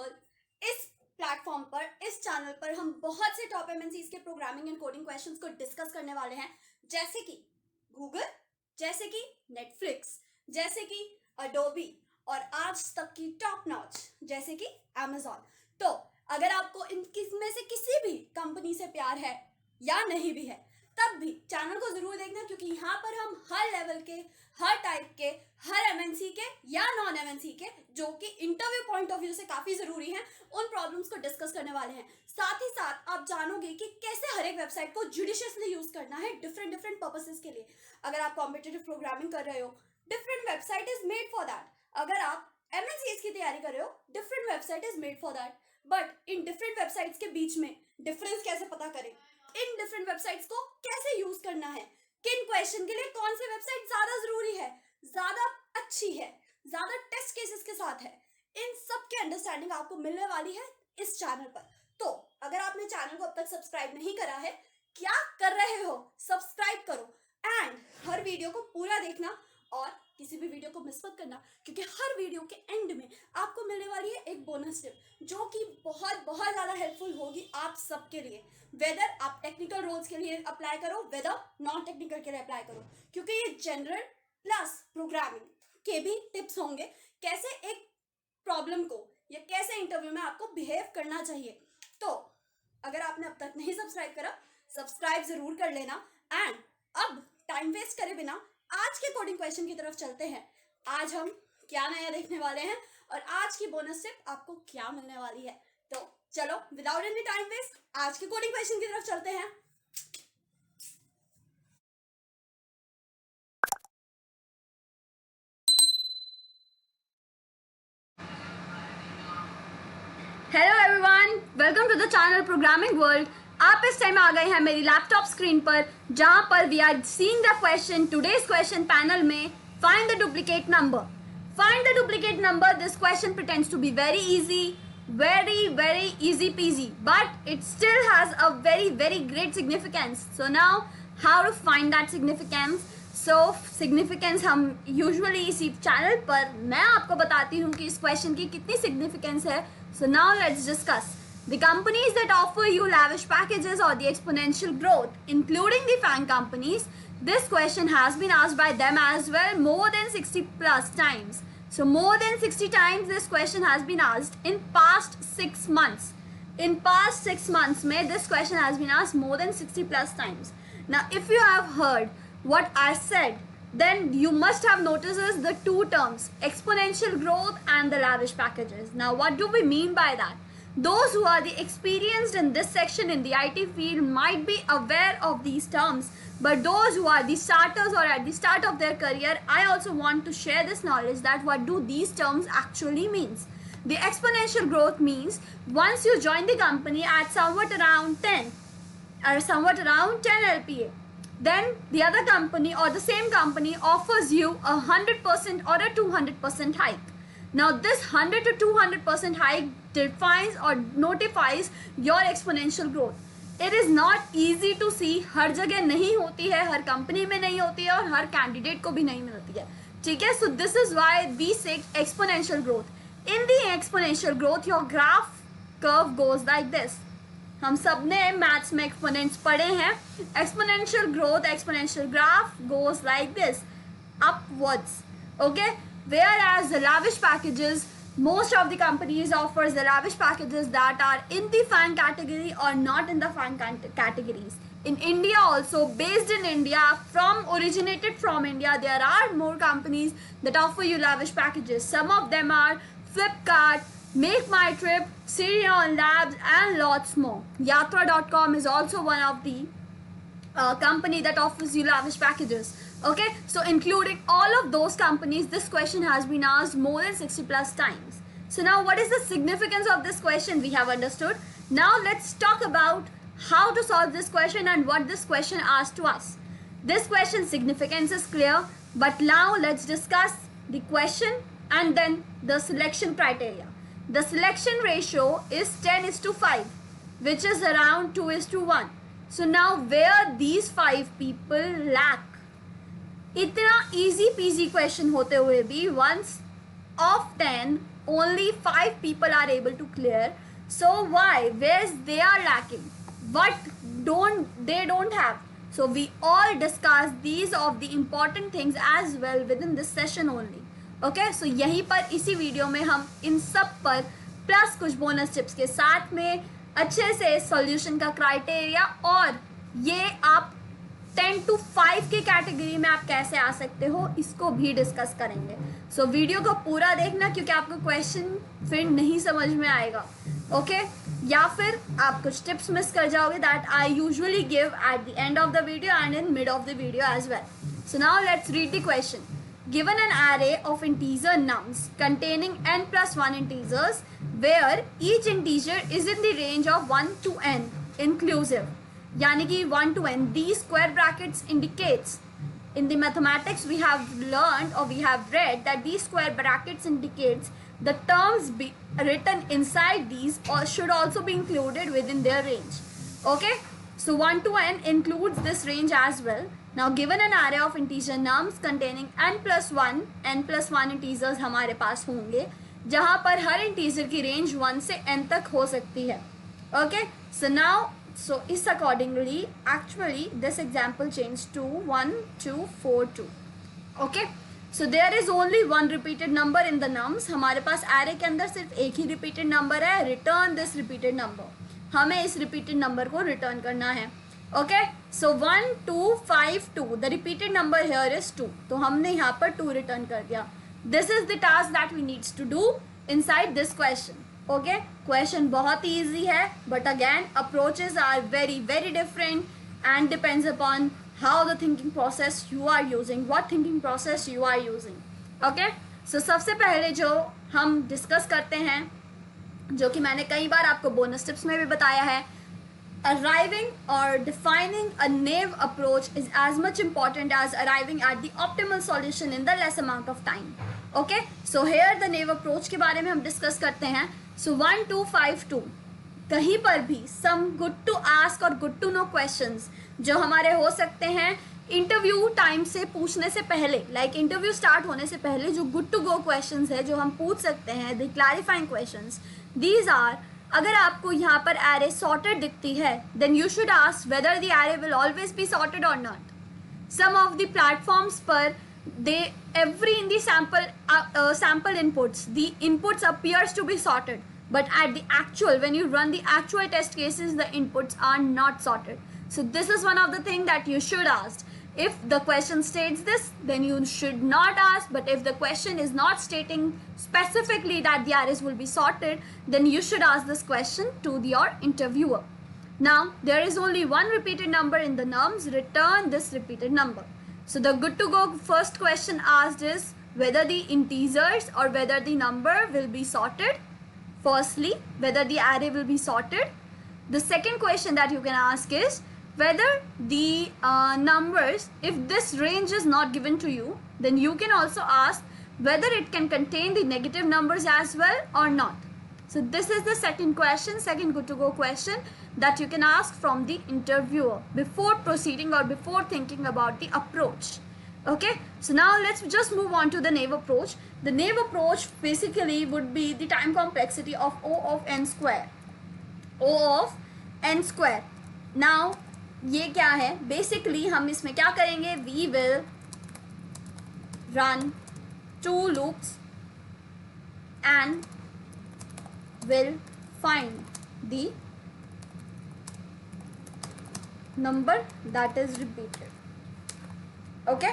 World. इस platform पर, इस चैनल पर हम बहुत से टॉप एमएनसीज के प्रोग्रामिंग एंड कोडिंग क्वेश्चंस को डिस्कस करने वाले हैं, जैसे कि गूगल, जैसे कि नेटफ्लिक्स, जैसे कि अडोबी और आज तक की टॉप नॉच जैसे कि अमेजॉन। तो अगर आपको इनमें से किसी भी कंपनी से प्यार है या नहीं भी है, तब भी चैनल को जरूर देखना, क्योंकि यहाँ पर हम हर लेवल के, हर टाइप के, हर एमएनसी के या नॉन एमएनसी के, जो कि इंटरव्यू पॉइंट ऑफ व्यू से काफी जरूरी हैं, उन प्रॉब्लम्स को डिस्कस करने वाले हैं। साथ ही साथ आप जानोगे कि कैसे हर एक वेबसाइट को जुडिशियसली यूज करना है डिफरेंट डिफरेंट पर्पसेस के लिए। अगर आप कॉम्पिटिटिव प्रोग्रामिंग कर रहे हो, different website is made for that. अगर आप एमएनसीज की तैयारी कर रहे हो, different website is made for that. But in different websites के बीच में डिफरेंस कैसे पता करें, इन डिफरेंट वेबसाइट्स को कैसे यूज करना है, किन क्वेश्चन के लिए कौन सी वेबसाइट ज्यादा जरूरी है, ज्यादा अच्छी है, ज्यादा टेस्ट केसेस के साथ है, इन सब की अंडरस्टैंडिंग आपको मिलने वाली है इस चैनल पर। तो अगर आपने चैनल को अब तक सब्सक्राइब नहीं करा है, क्या कर रहे हो, सब्सक्राइब करो एंड हर वीडियो को पूरा देखना और किसी भी वीडियो को मिस मत करना, क्योंकि हर वीडियो के एंड में आपको मिलने वाली है एक बोनस टिप, जो कि बहुत बहुत ज़्यादा हेल्पफुल होगी आप सबके लिए। वेदर आप टेक्निकल रोल्स के लिए अप्लाई करो, वेदर नॉन टेक्निकल के लिए अप्लाई करो, क्योंकि ये जनरल प्लस प्रोग्रामिंग के भी टिप्स होंगे, कैसे एक प्रॉब्लम को या कैसे इंटरव्यू में आपको बिहेव करना चाहिए। तो अगर आपने अब तक नहीं सब्सक्राइब करा, सब्सक्राइब जरूर कर लेना। एंड अब टाइम वेस्ट करे बिना आज के कोडिंग क्वेश्चन की तरफ चलते हैं। आज हम क्या नया देखने वाले हैं और आज की बोनस टिप आपको क्या मिलने वाली है। तो चलो विदाउट एनी टाइम वेस्ट आज के कोडिंग क्वेश्चन की तरफ चलते हैं। Hello everyone, welcome to the channel programming world. आप इस टाइम आ गए हैं मेरी लैपटॉप स्क्रीन पर, जहां पर we are seeing the question. Today's question panel में find the duplicate number. Find the duplicate number. This question pretends to be very easy, very easy peasy, but it still has a very great significance. So now how to find that significance? So significance हम usually इसी channel पर मैं आपको बताती हूँ कि इस question की कितनी significance है. So now let's discuss. The companies that offer you lavish packages or the exponential growth, including the FAANG companies, this question has been asked by them as well more than 60 plus times. So more than 60 times this question has been asked in past 6 months. In past 6 months mein this question has been asked more than 60 plus times. Now if you have heard what I said, then you must have noticed the two terms, exponential growth and the lavish packages. Now what do we mean by that? Those who are the experienced in this section in the IT field might be aware of these terms, but those who are the starters or at the start of their career, I also want to share this knowledge that what do these terms actually means. The exponential growth means once you join the company at somewhat around 10 or somewhat around 10 LPA, then the other company or the same company offers you a 100% or a 200% hike. Now this 100 to 200% hike defines or notifies your exponential growth. It is not easy to see, हर जगह नहीं होती है, हर company में नहीं होती है और हर candidate को भी नहीं मिलती है, ठीक है. So this is why we say exponential growth. In the exponential growth, your graph curve goes like this. हम सब ने मैथ्स में एक्सपोनेंट्स पढ़े हैं. Exponential growth, exponential graph goes like this, upwards. Okay, whereas the lavish packages, most of the companies offers the lavish packages that are in the FAANG category or not in the FAANG categories. In India also, based in India, originated from India, there are more companies that offer you lavish packages. Some of them are Flipkart, Make My Trip, Sirion Labs and lots more. Yatra.com is also one of the company that offers you lavish packages. Okay, so including all of those companies, this question has been asked more than 60 plus times. So now what is the significance of this question? We have understood. Now let's talk about how to solve this question and what this question asks to us. This question's significance is clear, but now let's discuss the question and then the selection criteria. The selection ratio is 10:5, which is around 2:1. So now where these 5 people lack, इतना easy peasy question होते हुए भी 1 of 10 only 5 people are able to clear. So why? Where's they are lacking? What don't have? So we all discuss these of the important things as well within this session only. Okay, so यहीं पर इसी video में हम इन सब पर plus कुछ bonus tips के साथ में अच्छे से सॉल्यूशन का क्राइटेरिया और ये आप 10 to 5 की कैटेगरी में आप कैसे आ सकते हो इसको भी डिस्कस करेंगे. सो वीडियो को पूरा देखना क्योंकि आपको क्वेश्चन फिर नहीं समझ में आएगा. ओके या फिर आप कुछ टिप्स मिस कर जाओगे that I usually give at the end of the video and in mid of the video as well. So now let's read the question. Given an array of integer nums containing n plus 1 integers where each integer is in the range of 1 to n inclusive, यानी कि 1 to n, these square brackets indicates in the mathematics we have learned or we have read that these square brackets indicates the terms be written inside these or should also be included within their range. Okay, so 1 to n includes this range as well. Now given an array of integer nums containing n plus 1 integers हमारे पास होंगे जहाँ पर हर integer की range 1 से n तक हो सकती है. Okay, so is accordingly actually this example changed to 1 2 4 2. Okay, so there is only one repeated number in the nums. हमारे पास array के अंदर सिर्फ एक ही repeated number है. Return this repeated number. हमें इस repeated number को return करना है. Okay, so 1 2 5 2, the repeated number here is 2. तो हमने यहाँ पर 2 return कर दिया. This is the task that we needs to do inside this question. Okay, question बहुत easy है, but again approaches are very very different and depends upon how the thinking process you are using, what thinking process you are using. Okay, so सबसे पहले जो हम discuss करते हैं, जो कि मैंने कई बार आपको bonus tips में भी बताया है, arriving or defining a naive approach is as much important as arriving at the optimal solution in the less amount of time. Okay, so here the naive approach के बारे में हम discuss करते हैं. So 1 2 5 2 कहीं पर भी some good to ask और good to know questions जो हमारे हो सकते हैं इंटरव्यू टाइम से पूछने से पहले, लाइक इंटरव्यू स्टार्ट होने से पहले जो गुड टू गो क्वेश्चंस है जो हम पूछ सकते हैं, the clarifying questions, these are. अगर आपको यहाँ पर एरे सॉर्टेड दिखती है then you should ask whether the array will always be sorted और not. Some of the platforms पर they every in the sample inputs the inputs appears to be sorted, but at the actual when you run the actual test cases the inputs are not sorted. So this is one of the thing that you should ask. If the question states this then you should not ask, but if the question is not stating specifically that the arrays will be sorted then you should ask this question to your interviewer. Now there is only one repeated number in the nums. Return this repeated number. So the good to go first question asked is whether the integers or whether the number will be sorted. Firstly, whether the array will be sorted. The second question that you can ask is whether the numbers, if this range is not given to you, then you can also ask whether it can contain the negative numbers as well or not. So this is the second question, second good to go question that you can ask from the interviewer before proceeding or before thinking about the approach. Okay, so now let's just move on to the naive approach. The naive approach basically would be the time complexity of O of n square. O of n square. Now ये क्या है? Basically हम इसमें क्या करेंगे? We will run 2 loops and will find the number that is repeated. Okay,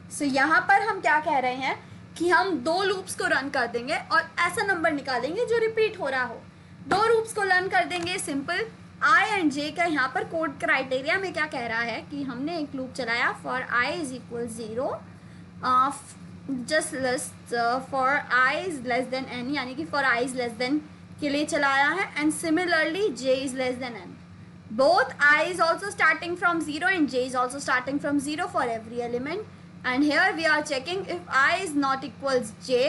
so यहाँ पर हम क्या कह रहे हैं कि हम 2 लूप्स को रन कर देंगे और ऐसा नंबर निकालेंगे जो रिपीट हो रहा हो. 2 लूप्स को रन कर देंगे. सिंपल i एंड j का यहाँ पर कोड क्राइटेरिया में क्या कह रहा है कि हमने एक लूप चलाया for i is equal 0, just list for i is less than n, यानी कि for i is less than के लिए चलाया है, and similarly j is less than n. Both I is also starting from 0 and j is also starting from 0 for every element, and here we are checking if I is not equals j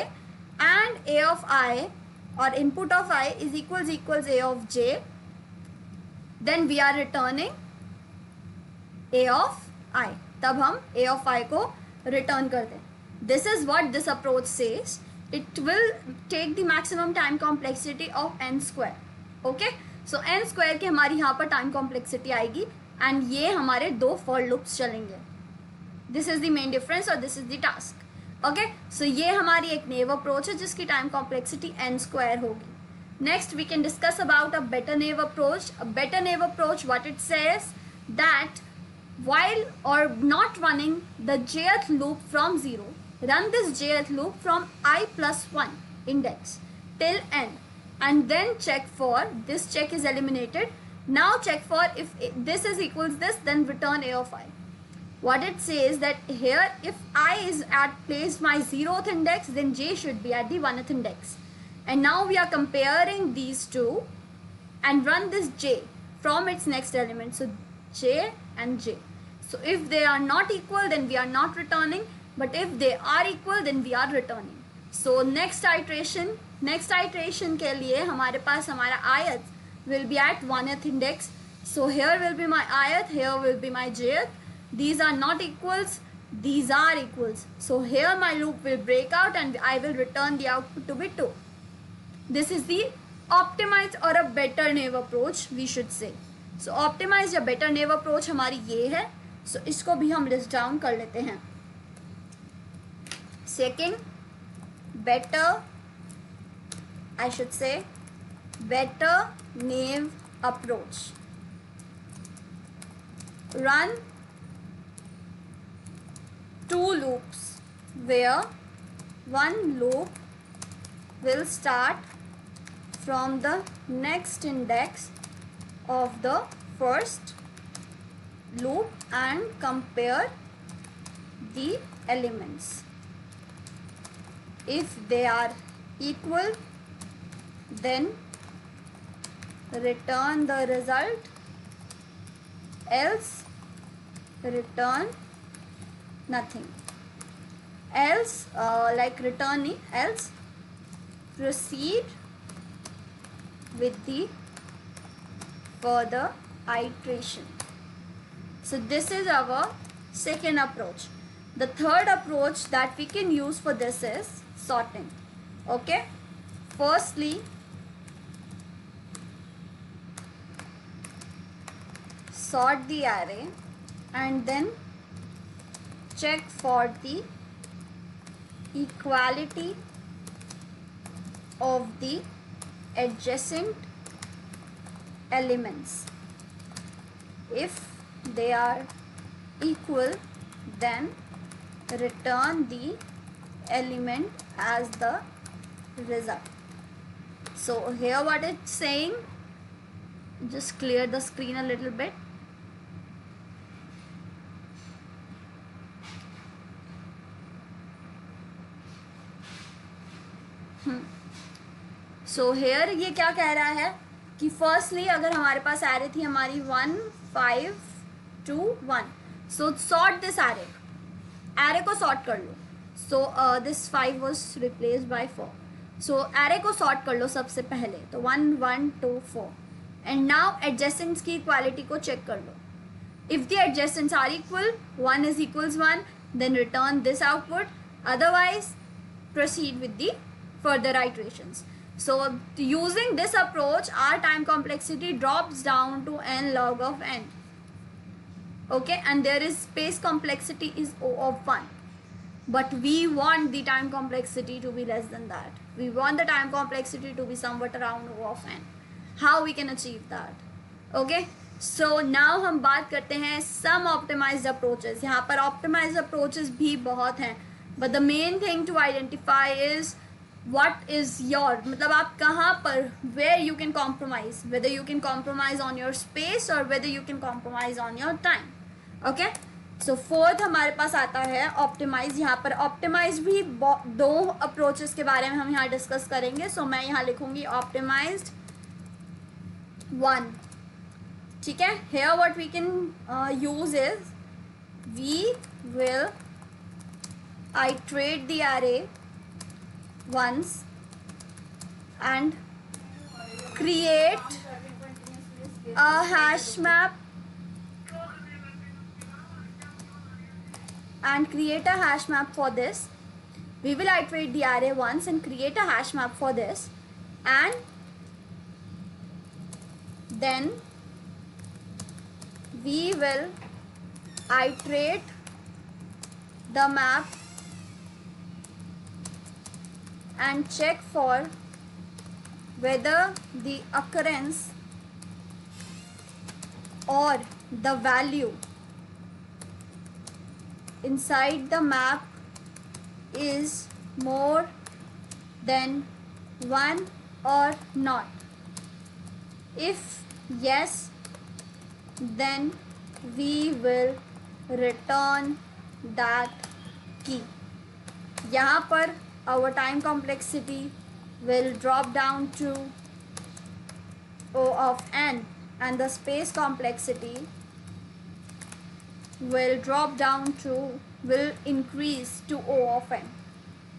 and a of I or input of I is equals a of j, then we are returning a of I. तब हम a of I को return कर दें. This is what this approach says. it will take the maximum time complexity of n square. Okay, so n square की हमारी यहाँ पर time complexity आएगी and ये हमारे दो for loops चलेंगे. This is the main difference और this is the task. Okay, so ये हमारी एक naive approach है जिसकी time complexity n square होगी. Next we can discuss about a better naive approach. A better naive approach, what it says that while or not running the jth loop from 0, run this jth loop from I plus 1 index till n and then check for, this check is eliminated. Now check for if this is equals this, then return a of I. What it says that here if I is at placed my 0th index, then j should be at the 1th index. And now we are comparing these two and run this j from its next element. So j and j. So if they are not equal, then we are not returning. But if they are equal, then we are returning. So next iteration के लिए हमारे पास हमारा ith will be at 1th index. So here will be my ith, here will be my jth. These are not equals, these are equals. So here my loop will break out and I will return the output to be 2. This is the optimized or a better naive approach we should say. So optimized या better naive approach हमारी ये है. So इसको भी हम list down कर लेते हैं. Second, better, I should say, better naive approach. Run two loops where one loop will start from the next index of the first loop and compare the elements. If they are equal, then return the result, else return nothing. Else else proceed with the further iteration. So this is our second approach. The third approach that we can use for this is sorting. Okay, firstly sort the array and then check for the equality of the adjacent elements. If they are equal, then return the element as the result. So here what it's saying, just clear the screen a little bit. So here ये क्या कह रहा है कि firstly अगर हमारे पास array थी हमारी 1 5 2 1, so sort this array को sort कर लो. So this 5 was replaced by 4. So array को sort कर लो सबसे पहले, तो 1 1 2 4 and now adjacents की equality को check कर लो. If the adjacents are equal, 1 is equals 1, then return this output, otherwise proceed with the further iterations. So using this approach, our time complexity drops down to n log of n. Okay, and there is space complexity is O of 1. But we want the time complexity to be less than that. We want the time complexity to be somewhat around O of n. How we can achieve that? Okay, so now हम बात करते हैं some optimized approaches. यहाँ पर optimized approaches भी बहुत हैं. But the main thing to identify is what is your, मतलब आप कहाँ पर, where you can compromise, whether you can compromise on your space or whether you can compromise on your time. Okay, so fourth हमारे पास आता है optimize. यहाँ पर optimize भी दो approaches के बारे में हम यहाँ discuss करेंगे. So मैं यहाँ लिखूँगी optimized 1. ठीक है, here what we can use is we will iterate the array once and create a hash map for this. we will iterate the array once and create a hash map for this, and then we will iterate the map and check for whether the occurrence or the value inside the map is more than 1 or not. If yes, then we will return that key. यहाँ पर our time complexity will drop down to O of n, and the space complexity will increase to O of n.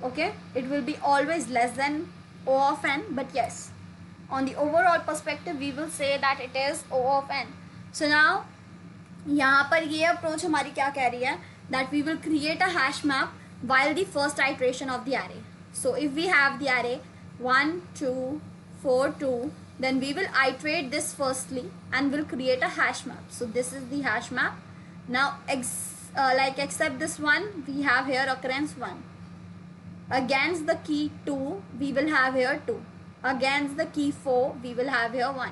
Okay, it will be always less than O of n, but yes, on the overall perspective we will say that it is O of n. So now यहाँ पर ये approach हमारी क्या कह रही है, that we will create a hash map while the first iteration of the array. So if we have the array 1 2 4 2, then we will iterate this firstly and will create a hash map. So this is the hash map. Now except this one, we have here occurrence 1. Against the key 2, we will have here 2. Against the key 4, we will have here 1.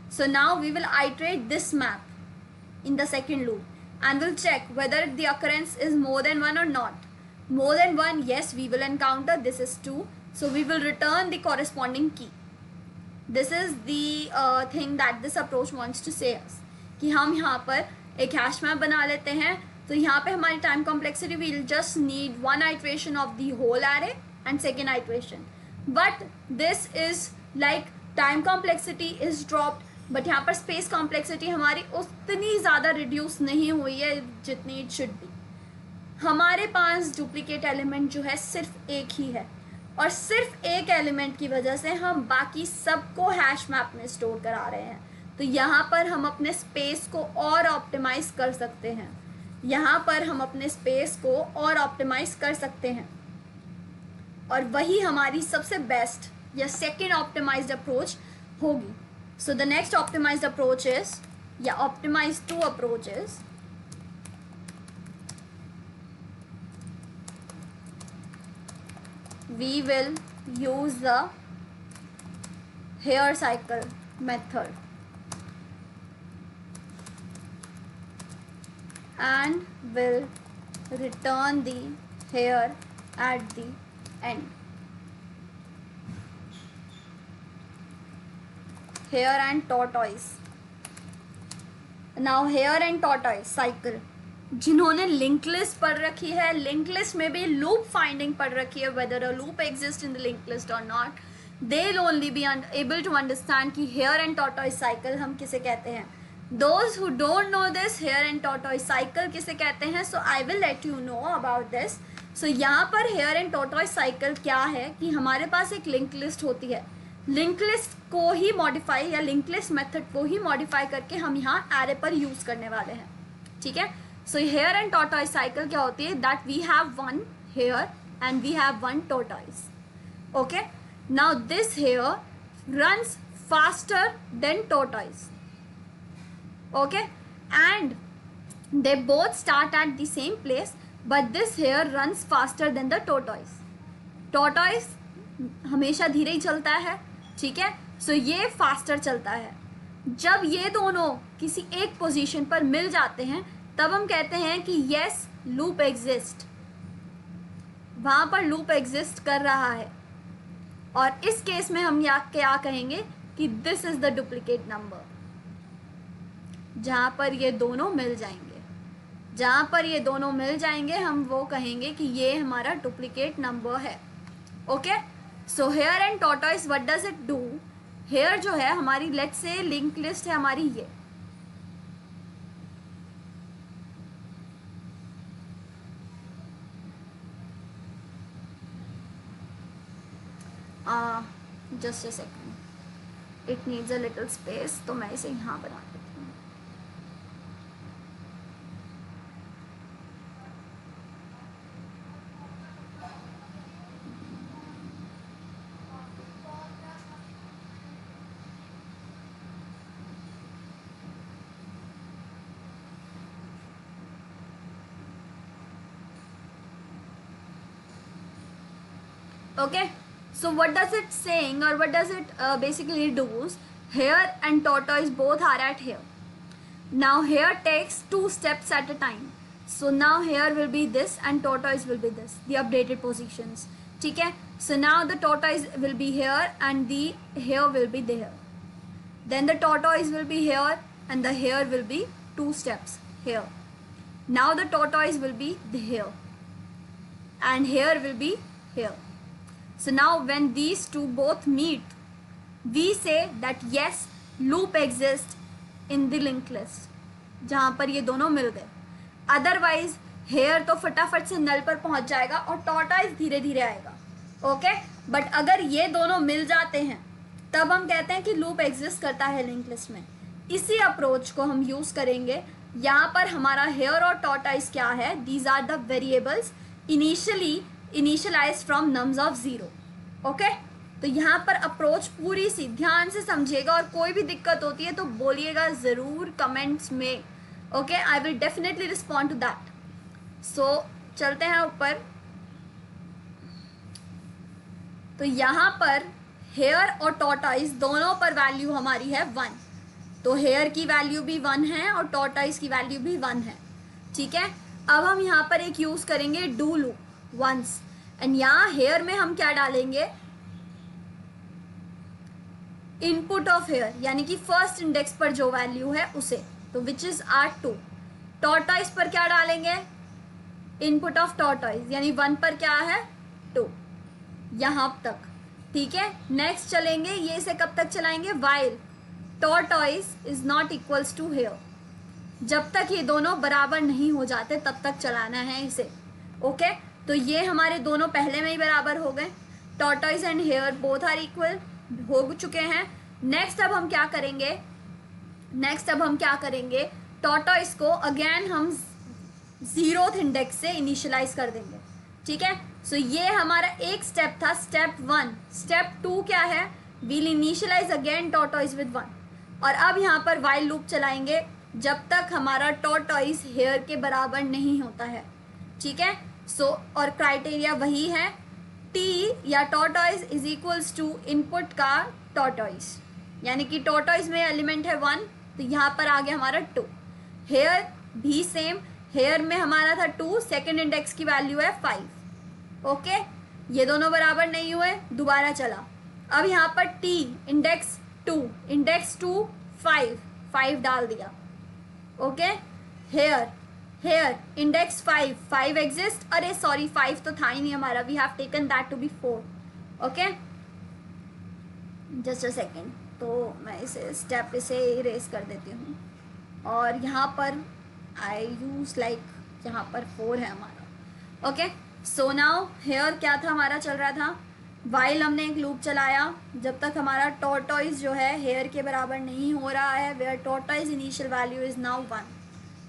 So now we will iterate this map in the second loop and we'll check whether the occurrence is more than 1 or not. More than 1, yes, we will encounter. This is 2. So we will return the corresponding key. This is the thing that this approach wants to say us, कि हम यहाँ पर एक hash map बना लेते हैं. तो यहाँ पे हमारी time complexity will just need one iteration of the whole array and second iteration. But this is like time complexity is dropped, but यहाँ पर space complexity हमारी उतनी ज़्यादा reduce नहीं हुई है जितनी it should be. हमारे पास डुप्लीकेट एलिमेंट जो है सिर्फ एक ही है, और सिर्फ एक एलिमेंट की वजह से हम बाकी सबको हैश मैप में स्टोर करा रहे हैं. तो यहाँ पर हम अपने स्पेस को और ऑप्टिमाइज कर सकते हैं. यहाँ पर हम अपने स्पेस को और ऑप्टिमाइज कर सकते हैं, और वही हमारी सबसे बेस्ट या सेकेंड ऑप्टिमाइज्ड अप्रोच होगी. So the next optimised approach is, या optimised two approach is, we will use the hair cycle method and will return the hair at the end. Hare and tortoise. Now hare and tortoise cycle, जिन्होंने link list पढ़ रखी है, link list में भी loop finding पढ़ रखी है, whether a loop exists in the linked list or not, they'll only be able to understand कि hare and tortoise cycle हम किसे कहते हैं. Those who don't know this hare and tortoise cycle किसे कहते हैं, so I will let you know about this. So यहाँ पर hare and tortoise cycle क्या है कि हमारे पास एक लिंक लिस्ट होती है, लिंक लिस्ट को ही मॉडिफाई या लिंक लिस्ट मेथड को ही मॉडिफाई करके हम यहाँ एरे पर यूज करने वाले हैं. ठीक है. So hare and tortoise cycle क्या होती है, that we have one hare and we have one tortoise. Okay. Now this hare runs faster than tortoise. Okay. And they both start at the same place, but this hare runs faster than the tortoise. Tortoise हमेशा धीरे ही चलता है. ठीक है. So ये faster चलता है. जब ये दोनों किसी एक पोजीशन पर मिल जाते हैं तब हम कहते हैं कि yes loop exist, वहाँ पर loop exist कर रहा है. और इस केस में हम क्या कहेंगे कि this is the duplicate number. जहाँ पर ये दोनों मिल जाएंगे, जहाँ पर ये दोनों मिल जाएंगे हम वो कहेंगे कि ये हमारा डुप्लीकेट नंबर है. Okay. So hare and tortoise what does it do. Hare जो है हमारी लेट्स से लिंक लिस्ट है हमारी ये, just a second, it needs a little space, तो मैं इसे यहाँ बना देती हूँ. Okay, so what does it saying, or what does it basically does? Hare and tortoise both are at here. Now hare takes 2 steps at a time. So now hare will be this and tortoise will be this, the updated positions. ठीक है? So now the tortoise will be here and the hare will be there. Then the tortoise will be here and the hare will be 2 steps here. Now the tortoise will be here and hare will be here. So now when these two both meet, we say that yes, loop exists in the linked list, जहाँ पर ये दोनों मिल गए. Otherwise hair तो फटाफट से नल पर पहुंच जाएगा और टॉर्टॉइस धीरे धीरे आएगा. ओके, बट अगर ये दोनों मिल जाते हैं तब हम कहते हैं कि लूप एग्जिस्ट करता है लिंक लिस्ट में. इसी अप्रोच को हम यूज करेंगे. यहाँ पर हमारा हेयर और टॉर्टॉइस क्या है? These are the variables initialized from nums of 0. Okay, तो यहाँ पर अप्रोच पूरी सी ध्यान से समझिएगा और कोई भी दिक्कत होती है तो बोलिएगा ज़रूर कमेंट्स में. Okay, I will definitely respond to that. So चलते हैं ऊपर. तो यहाँ पर हेयर और टॉर्टॉइस दोनों पर वैल्यू हमारी है 1. तो हेयर की वैल्यू भी 1 है और टॉर्टॉइस की वैल्यू भी 1 है. ठीक है, अब हम यहाँ पर एक यूज करेंगे डू लूप वंस. एंड यहाँ हेयर में हम क्या डालेंगे? इनपुट ऑफ हेयर, यानी कि फर्स्ट इंडेक्स पर जो वैल्यू है उसे, तो विच इज आर 2. टॉर्टॉइस पर क्या डालेंगे? इनपुट ऑफ टॉर्टॉइस, यानी 1 पर क्या है? 2. यहाँ तक. ठीक है, नेक्स्ट चलेंगे. ये इसे कब तक चलाएंगे? While tortoise is not equals to hare. जब तक ये दोनों बराबर नहीं हो जाते तब तक चलाना है इसे. ओके, तो ये हमारे दोनों पहले में ही बराबर हो गए. Tortoise and hare both are equal हो चुके हैं. नेक्स्ट अब हम क्या करेंगे? टॉर्टॉइस को अगेन हम 0th इंडेक्स से इनिशियलाइज कर देंगे. ठीक है, सो ये हमारा एक स्टेप था, स्टेप 1. स्टेप 2 क्या है? We'll initialize again tortoise with 1. और अब यहाँ पर वाइल लूप चलाएंगे जब तक हमारा टॉर्टॉइस हेयर के बराबर नहीं होता है. ठीक है, सो और क्राइटेरिया वही है, टी या tortoise is equals to input का टॉर्टॉइस, यानी कि टॉर्टॉइस में एलिमेंट है 1, तो यहाँ पर आ गया हमारा 2. हेयर भी सेम, हेयर में हमारा था 2, सेकेंड इंडेक्स की वैल्यू है 5. ओके, ये दोनों बराबर नहीं हुए, दोबारा चला. अब यहाँ पर टी इंडेक्स 2 5 डाल दिया. Okay, hare index 5 exist. अरे सॉरी, 5 तो था ही नहीं हमारा, we have taken that to be 4. Okay, just a second. तो मैं इसे स्टेप इसे इरेज कर देती हूँ और यहाँ पर आई यूज लाइक यहाँ पर 4 है हमारा. ओके, सो नाउ हेयर क्या था हमारा? चल रहा था वाइल हमने एक लूप चलाया जब तक हमारा टॉर्टॉइस जो है हेयर के बराबर नहीं हो रहा है, where tortoise initial value is now 1.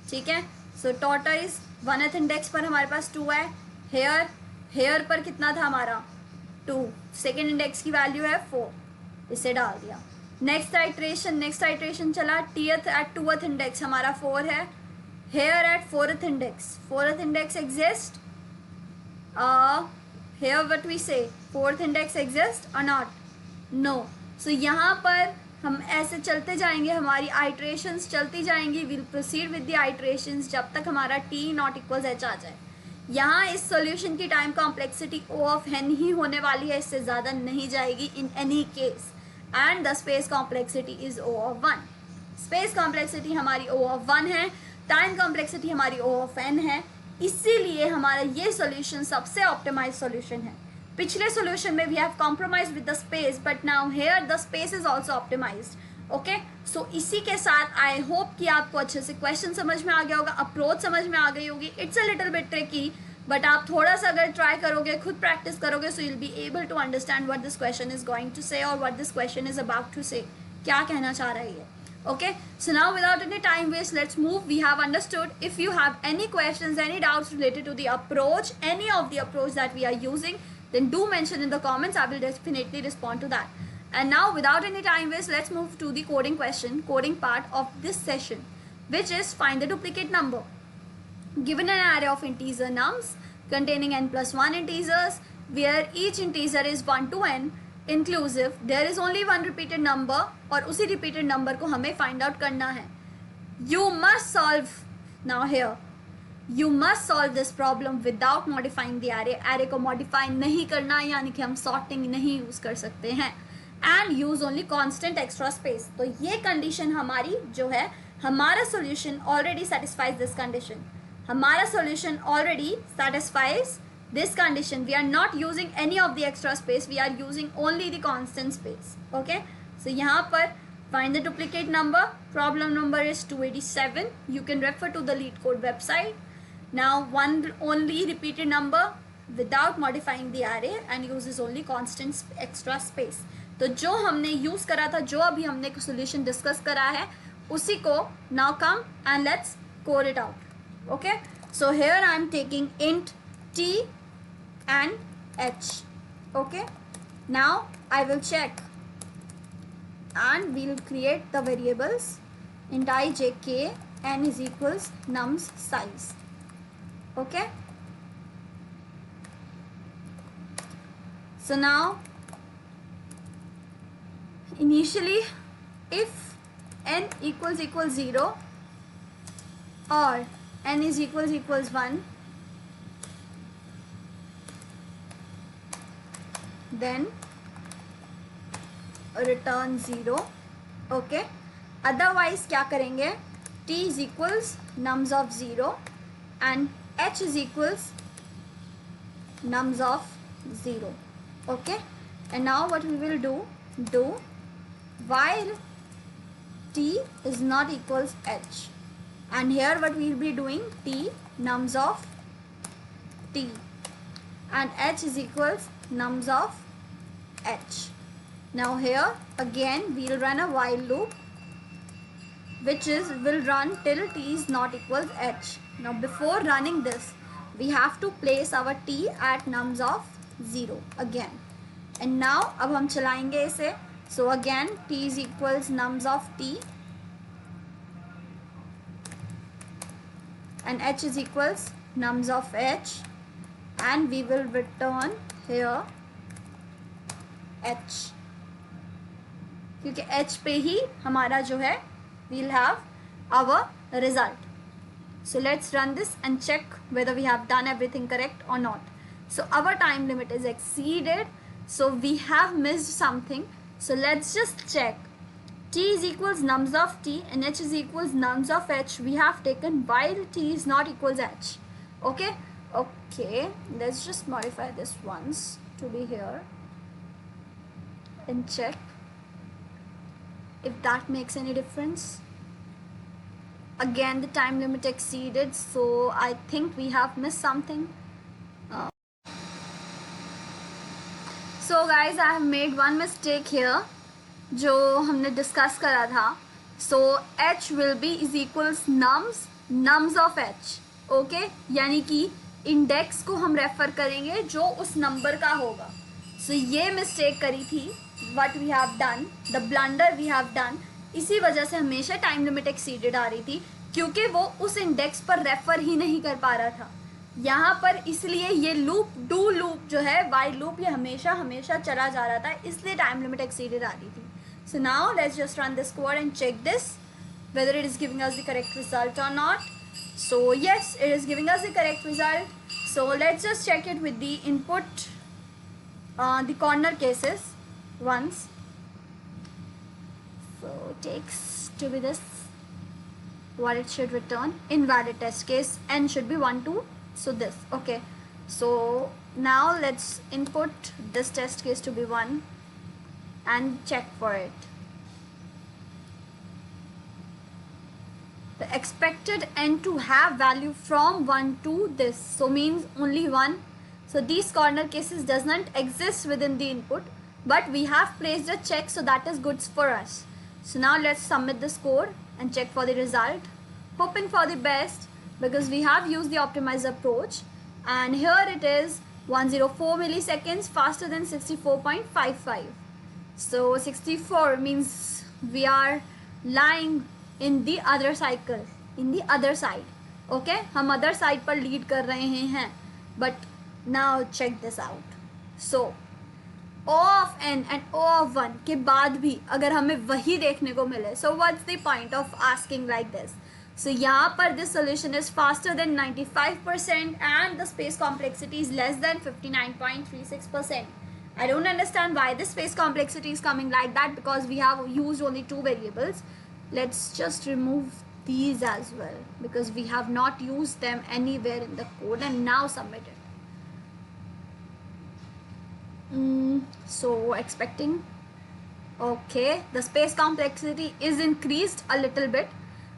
ठीक है, सो टॉर्टॉइस 1th इंडेक्स पर हमारे पास 2 है. हेयर पर कितना था हमारा? 2. सेकेंड इंडेक्स की वैल्यू है 4, इसे डाल दिया. नेक्स्ट आइट्रेशन चला. टीएथ एट 2th इंडेक्स हमारा 4 है. Hare at 4th index exist. Here what we say, 4th index exists or not? No. So यहाँ पर हम ऐसे चलते जाएंगे, हमारी आइट्रेशंस चलती जाएंगी. Will proceed with the iterations जब तक हमारा t नॉट इक्वल्स h आ जाए. यहाँ इस सॉल्यूशन की time complexity O of n ही होने वाली है, इससे ज़्यादा नहीं जाएगी in any case. And the space complexity is O of 1. Space complexity हमारी O ऑफ 1 है, टाइम कॉम्प्लेक्सिटी हमारी O ऑफ n है. इसीलिए हमारा ये सॉल्यूशन सबसे ऑप्टिमाइज सॉल्यूशन है. पिछले सॉल्यूशन में we have compromise with the space, but now here the space is also optimised. Okay, so इसी के साथ आई होप कि आपको अच्छे से क्वेश्चन समझ में आ गया होगा, अप्रोच समझ में आ गई होगी. It's a little bit tricky, but आप थोड़ा सा अगर ट्राई करोगे, खुद प्रैक्टिस करोगे, so you will be able to understand what this question is going to say और what this question is about to say. क्या कहना चाह रहा है ये. Okay, so now without any time waste, let's move. We have understood. If you have any questions, any doubts related to the approach, any of the approach that we are using, then do mention in the comments. I will definitely respond to that. And now without any time waste, let's move to the coding part of this session, which is find the duplicate number. Given an array of integer nums containing n plus 1 integers, where each integer is 1 to n inclusive, there is only one repeated number और उसी repeated number को हमें find out करना है. You must solve now here. You must solve this problem without modifying the array. Array को modify नहीं करना, यानी कि हम sorting नहीं use कर सकते हैं. And use only constant extra space. तो ये condition हमारी जो है, हमारा solution already satisfies this condition. हमारा solution already satisfies this condition. We are not using any of the extra space. We are using only the constant space. Okay. So यहाँ पर find the duplicate number. Problem number is 287. You can refer to the LeetCode website. Now one only repeated number without modifying the array and uses only constant extra space. तो जो हमने use करा था, जो अभी हमने solution discuss करा है, उसी को now come and let's code it out. Okay. So here I am taking int t and h. Okay. Now I will check and we will create the variables int I, j, k, n is equals nums size. Okay. So now initially if n equals 0 or n is equals 1, then return 0. Okay. Otherwise क्या करेंगे, t is equals nums of 0 and h is equals nums of 0. Okay. And now what we will do while t is not equals h, and here what we will be doing, t nums of t and h is equals nums of h. Now here again we will run a while loop which is will run till t is not equals h. Now before running this we have to place our t at nums of 0 again, and now अब हम चलाएंगे इसे. So again t is equals nums of t and h is equals nums of h, and we will return here h, क्योंकि h पे ही हमारा जो है we'll have our result. So let's run this and check whether we have done everything correct or not. So our time limit is exceeded, so we have missed something. So let's just check. T is equals nums of t and h is equals nums of h we have taken while t is not equals h. Okay. Okay, let's just modify this once to be here and check if that makes any difference. Again the time limit exceeded, so I think we have missed something. So guys, I have made one mistake here जो हमने discuss करा था. So h will be is equals nums of h. Okay, यानी कि index को हम refer करेंगे जो उस नंबर का होगा. So ये मिस्टेक करी थी, what we have done, the blunder we have done. इसी वजह से हमेशा टाइम लिमिट एक्सीडेड आ रही थी, क्योंकि वो उस इंडेक्स पर रेफर ही नहीं कर पा रहा था यहाँ पर. इसलिए ये लूप डू लूप जो है वाइल लूप, ये हमेशा हमेशा चला जा रहा था, इसलिए टाइम लिमिट एक्सीडेड आ रही थी. So now let's just run this code and check this whether it is giving us the correct result or not. So yes, it is giving us the correct result. So let's just check it with the input, the corner cases once. So it takes to be this, what it should return, invalid test case, n should be 1 2, so this. Okay, so now let's input this test case to be 1 and check for it. The expected n to have value from 1 to this, so means only 1. So these corner cases does not exist within the input, but we have placed a check, so that is good for us. So now let's submit this code and check for the result, hoping for the best because we have used the optimized approach, and here it is 104 milliseconds faster than 64.55. So 64 means we are lying in the other cycle, in the other side. Okay, हम other side पर lead कर रहे हैं. But now check this out. So O of n and O of 1 के बाद भी अगर हमें वही देखने को मिले, so what's the point of asking like this? So यहाँ पर this solution is faster than 95% and the space complexity is less than 59.36%. I don't understand why the space complexity is coming like that, because we have used only two variables. Let's just remove these as well because we have not used them anywhere in the code and now submit it. So expecting, okay, the space complexity is increased a little bit,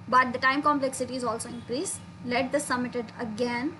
but the time complexity is also increased. Let the submit it again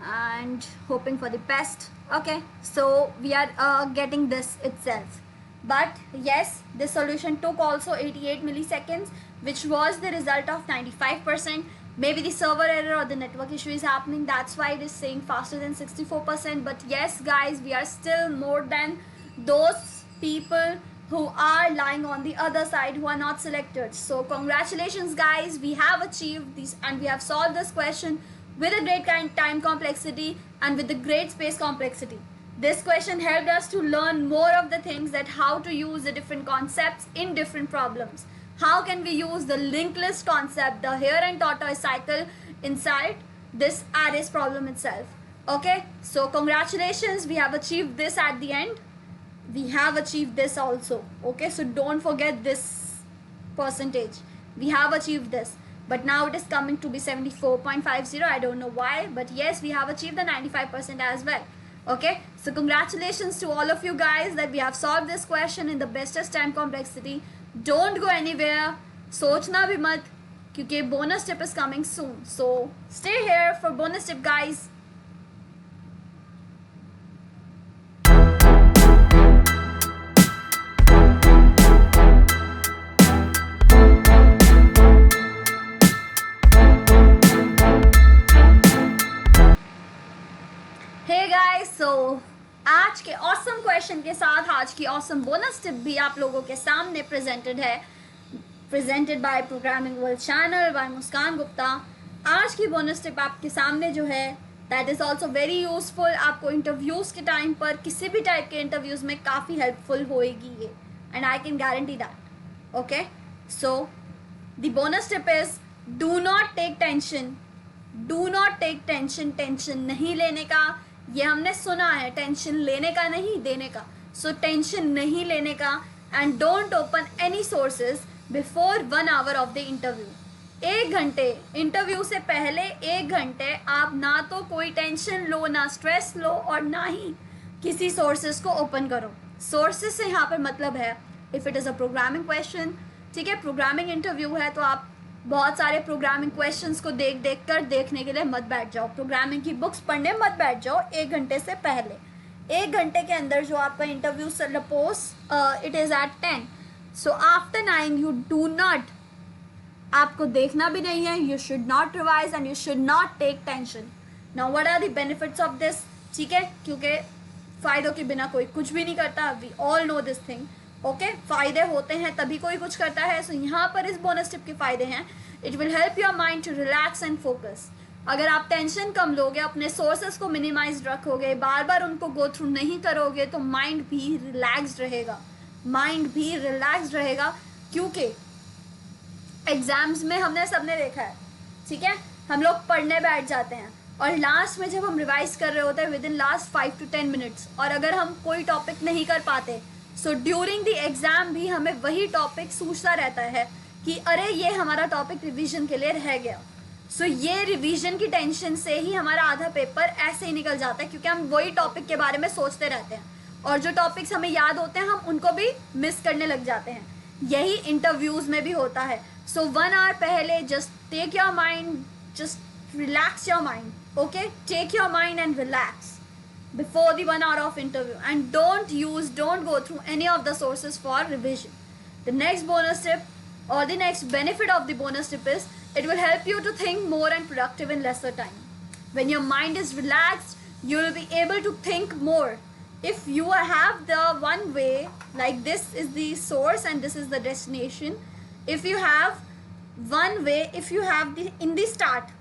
and hoping for the best. Okay, so we are getting this itself, but yes, this solution took also 88 milliseconds, which was the result of 95%. Maybe the server error or the network issue is happening, that's why it is saying faster than 64%. But yes guys, we are still more than those people who are lying on the other side, who are not selected. So congratulations guys, we have achieved this and we have solved this question with a great time complexity and with the great space complexity. This question helped us to learn more of the things, that how to use the different concepts in different problems. How can we use the linked list concept, the hare and tortoise cycle inside this arrays problem itself. Okay, so congratulations, we have achieved this at the end. We have achieved this also. Okay, so don't forget this percentage. We have achieved this, but now it is coming to be 74.50. I don't know why, but yes, we have achieved the 95% as well. Okay, so congratulations to all of you guys that we have solved this question in the bestest time complexity. Don't go anywhere, सोचना भी मत, क्योंकि bonus tip is coming soon. So stay here for bonus tip guys. Hey guys, so आज के awesome question के साथ आज की ऑसम बोनस टिप भी आप लोगों के सामने presented by programming world channel by Muskan Gupta. आज की बोनस टिप आपके सामने जो है, that is also very useful. आपको इंटरव्यूज़ के टाइम पर किसी भी टाइप के इंटरव्यूज़ में काफ़ी हेल्पफुल होएगी ये, and I can guarantee that. Okay, so the bonus tip is do not take tension. Do not take tension. Tension नहीं लेने का, ये हमने सुना है, टेंशन लेने का नहीं देने का. सो टेंशन नहीं लेने का. And don't open any sources before 1 hour of the interview. 1 घंटे इंटरव्यू से पहले 1 घंटे आप ना तो कोई टेंशन लो, ना स्ट्रेस लो, और ना ही किसी सोर्सेज को ओपन करो. सोर्सेज से यहाँ पर मतलब है, if it is a programming question, ठीक है, प्रोग्रामिंग इंटरव्यू है, तो आप बहुत सारे प्रोग्रामिंग क्वेश्चंस को देखने के लिए मत बैठ जाओ. प्रोग्रामिंग की बुक्स पढ़ने मत बैठ जाओ 1 घंटे से पहले. 1 घंटे के अंदर जो आपका interview suppose it is at 10, so after 9 you do not, आपको देखना भी नहीं है. You should not revise and you should not take tension. Now what are the benefits of this? ठीक है, क्योंकि फ़ायदों के बिना कोई कुछ भी नहीं करता. We all know this thing. Okay, फ़ायदे होते हैं तभी कोई कुछ करता है. सो यहाँ पर इस बोनस टिप के फ़ायदे हैं. It will help your mind to relax and focus. अगर आप टेंशन कम लोगे, अपने सोर्सेज को मिनिमाइज रखोगे, बार बार उनको गो थ्रू नहीं करोगे, तो माइंड भी रिलैक्स्ड रहेगा. माइंड भी रिलैक्स्ड रहेगा, क्योंकि एग्जाम्स में हमने सबने देखा है, ठीक है, हम लोग पढ़ने बैठ जाते हैं और लास्ट में जब हम रिवाइज कर रहे होते हैं with in last 5 to 10 minutes, और अगर हम कोई टॉपिक नहीं कर पाते, सो ड्यूरिंग द एग्ज़ाम भी हमें वही टॉपिक सूझता रहता है कि अरे ये हमारा टॉपिक रिवीजन के लिए रह गया. सो ये रिवीजन की टेंशन से ही हमारा आधा पेपर ऐसे ही निकल जाता है, क्योंकि हम वही टॉपिक के बारे में सोचते रहते हैं, और जो टॉपिक्स हमें याद होते हैं हम उनको भी मिस करने लग जाते हैं. यही इंटरव्यूज़ में भी होता है. सो 1 आवर पहले just take your mind, just relax your mind. Okay, take your mind and relax before the 1 hour of interview, and don't go through any of the sources for revision. The next bonus tip or the next benefit of the bonus tip is it will help you to think more and productive in lesser time. When your mind is relaxed, you will be able to think more. If you have the one way, like this is the source and this is the destination, if you have one way, if you have the in the start,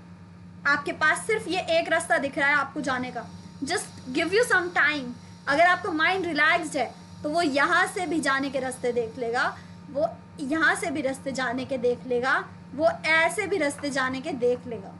आपके पास सिर्फ ये एक रास्ता दिख रहा है आपको जाने का, just give you some time. अगर आपका माइंड रिलैक्स्ड है तो वो यहाँ से भी जाने के रास्ते देख लेगा, वो यहाँ से भी रास्ते जाने के देख लेगा, वो ऐसे भी रास्ते जाने के देख लेगा.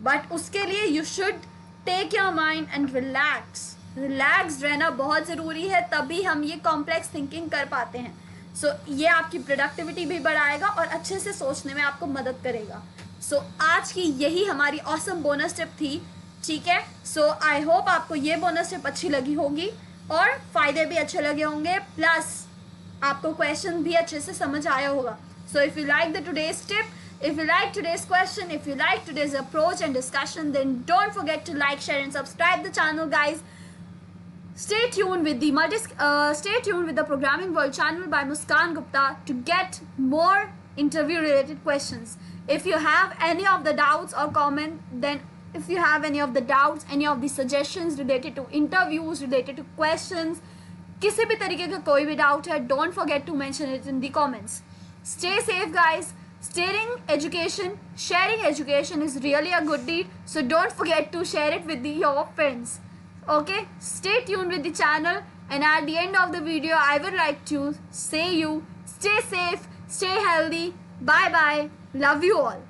बट उसके लिए you should take your mind and relaxed रहना बहुत ज़रूरी है, तभी हम ये कॉम्प्लेक्स थिंकिंग कर पाते हैं. सो ये आपकी प्रोडक्टिविटी भी बढ़ाएगा और अच्छे से सोचने में आपको मदद करेगा. सो आज की यही हमारी ऑसम बोनस टिप थी. ठीक है, सो आई होप आपको ये बोनस टिप अच्छी लगी होगी और फ़ायदे भी अच्छे लगे होंगे, प्लस आपको क्वेश्चन भी अच्छे से समझ आया होगा. So if you like the today's tip, if you like today's question, if you like today's approach and discussion, then don't forget to like, share and subscribe the channel, guys. Stay tuned with the Programming World channel by Muskan Gupta to get more interview related questions. If you have any of the doubts or comment, then if you have any of the doubts, any of the suggestions related to interviews, related to questions, किसी भी तरीके का कोई भी doubt है, don't forget to mention it in the comments. Stay safe, guys. Sharing education is really a good deed, so don't forget to share it with your friends. Okay, stay tuned with the channel, and at the end of the video I would like to say you stay safe, stay healthy, bye bye, love you all.